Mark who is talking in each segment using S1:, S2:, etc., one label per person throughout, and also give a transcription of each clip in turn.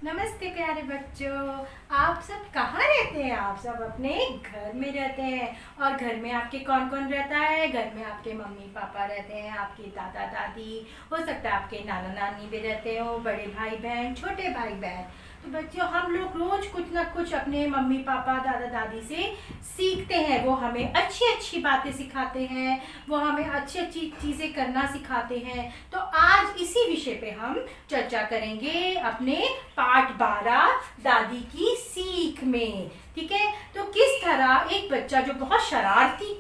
S1: नमस्ते प्यारे बच्चों। आप सब कहाँ रहते हैं? आप सब अपने घर में रहते हैं। और घर में आपके कौन कौन रहता है? घर में आपके मम्मी पापा रहते हैं, आपके दादा दादी, हो सकता है आपके नाना नानी भी रहते हो, बड़े भाई बहन, छोटे भाई बहन। तो बच्चों, हम लोग रोज कुछ ना कुछ अपने मम्मी पापा दादा दादी से सीखते हैं। वो हमें अच्छी अच्छी बातें सिखाते हैं, वो हमें अच्छी अच्छी चीज़ें करना सिखाते हैं। तो आज इसी विषय पे हम चर्चा करेंगे अपने पाठ 12 दादी की सीख में। ठीक है, तो किस तरह एक बच्चा जो बहुत शरारती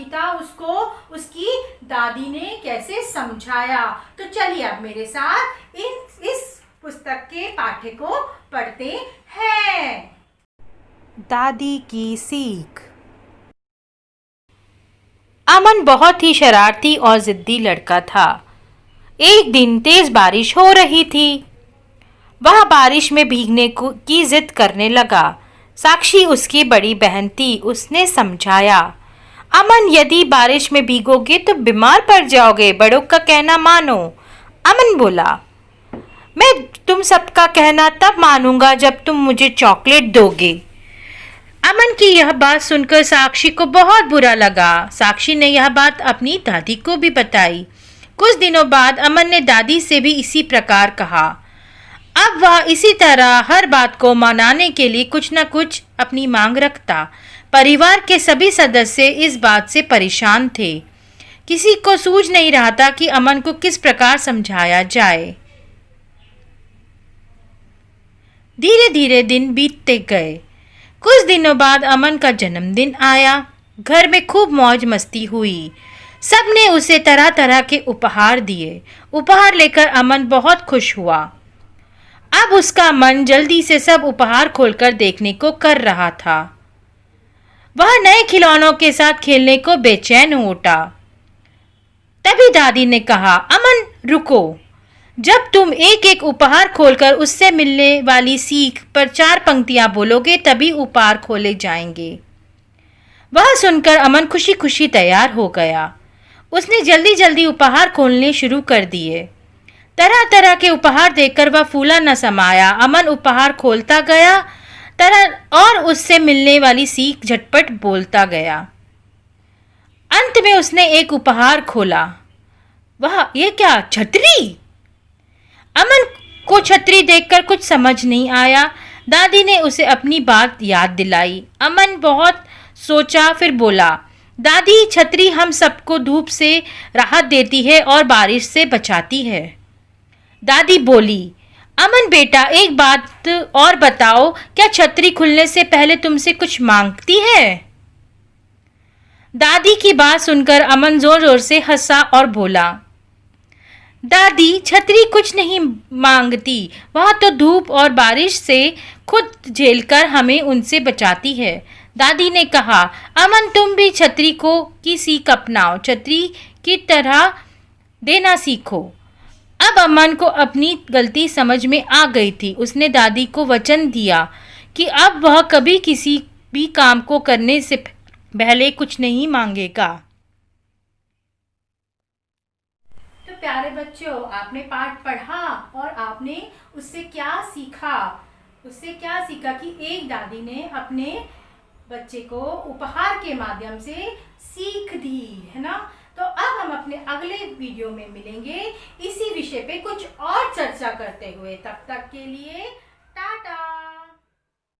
S1: था उसको उसकी दादी ने कैसे समझाया। तो चलिए अब मेरे साथ इस पुस्तक के पाठ्य को पढ़ते हैं। दादी की सीख। अमन बहुत ही शरारती और जिद्दी लड़का था। एक दिन तेज बारिश हो रही थी। वह बारिश में भीगने की जिद करने लगा। साक्षी उसकी बड़ी बहन थी। उसने समझाया, अमन यदि बारिश में भीगोगे तो बीमार पड़ जाओगे, बड़ों का कहना मानो। अमन बोला, मैं तुम सबका कहना तब मानूंगा जब तुम मुझे चॉकलेट दोगे। अमन की यह बात सुनकर साक्षी को बहुत बुरा लगा। साक्षी ने यह बात अपनी दादी को भी बताई। कुछ दिनों बाद अमन ने दादी से भी इसी प्रकार कहा। अब वह इसी तरह हर बात को मनाने के लिए कुछ न कुछ अपनी मांग रखता। परिवार के सभी सदस्य इस बात से परेशान थे। किसी को सूझ नहीं रहा था कि अमन को किस प्रकार समझाया जाए। धीरे धीरे दिन बीतते गए। कुछ दिनों बाद अमन का जन्मदिन आया। घर में खूब मौज मस्ती हुई। सबने उसे तरह तरह के उपहार दिए। उपहार लेकर अमन बहुत खुश हुआ। अब उसका मन जल्दी से सब उपहार खोलकर देखने को कर रहा था। वह नए खिलौनों के साथ खेलने को बेचैन हो उठा। तभी दादी ने कहा, अमन रुको, जब तुम एक एक उपहार खोलकर उससे मिलने वाली सीख पर 4 पंक्तियां बोलोगे तभी उपहार खोले जाएंगे। वह सुनकर अमन खुशी खुशी तैयार हो गया। उसने जल्दी जल्दी उपहार खोलने शुरू कर दिए। तरह तरह के उपहार देखकर वह फूला न समाया। अमन उपहार खोलता गया और उससे मिलने वाली सीख झटपट बोलता गया। अंत में उसने एक उपहार खोला। वह ये क्या, छतरी? अमन को छतरी देखकर कुछ समझ नहीं आया। दादी ने उसे अपनी बात याद दिलाई। अमन बहुत सोचा, फिर बोला, दादी छतरी हम सबको धूप से राहत देती है और बारिश से बचाती है। दादी बोली, अमन बेटा एक बात और बताओ, क्या छतरी खुलने से पहले तुमसे कुछ मांगती है? दादी की बात सुनकर अमन जोर जोर से हंसा और बोला, दादी छतरी कुछ नहीं मांगती, वह तो धूप और बारिश से खुद झेलकर हमें उनसे बचाती है। दादी ने कहा, अमन तुम भी छतरी की सीख अपनाओ, छतरी की तरह देना सीखो। अब अमन को अपनी गलती समझ में आ गई थी। उसने दादी को वचन दिया कि अब वह कभी किसी भी काम को करने से पहले कुछ नहीं मांगेगा। तो प्यारे बच्चों, आपने पाठ पढ़ा और आपने उससे क्या सीखा? उससे क्या सीखा कि एक दादी ने अपने बच्चे को उपहार के माध्यम से सीख दी, है ना। तो अब हम अपने अगले वीडियो में मिलेंगे इसी विषय पे कुछ और चर्चा करते हुए। तब तक के लिए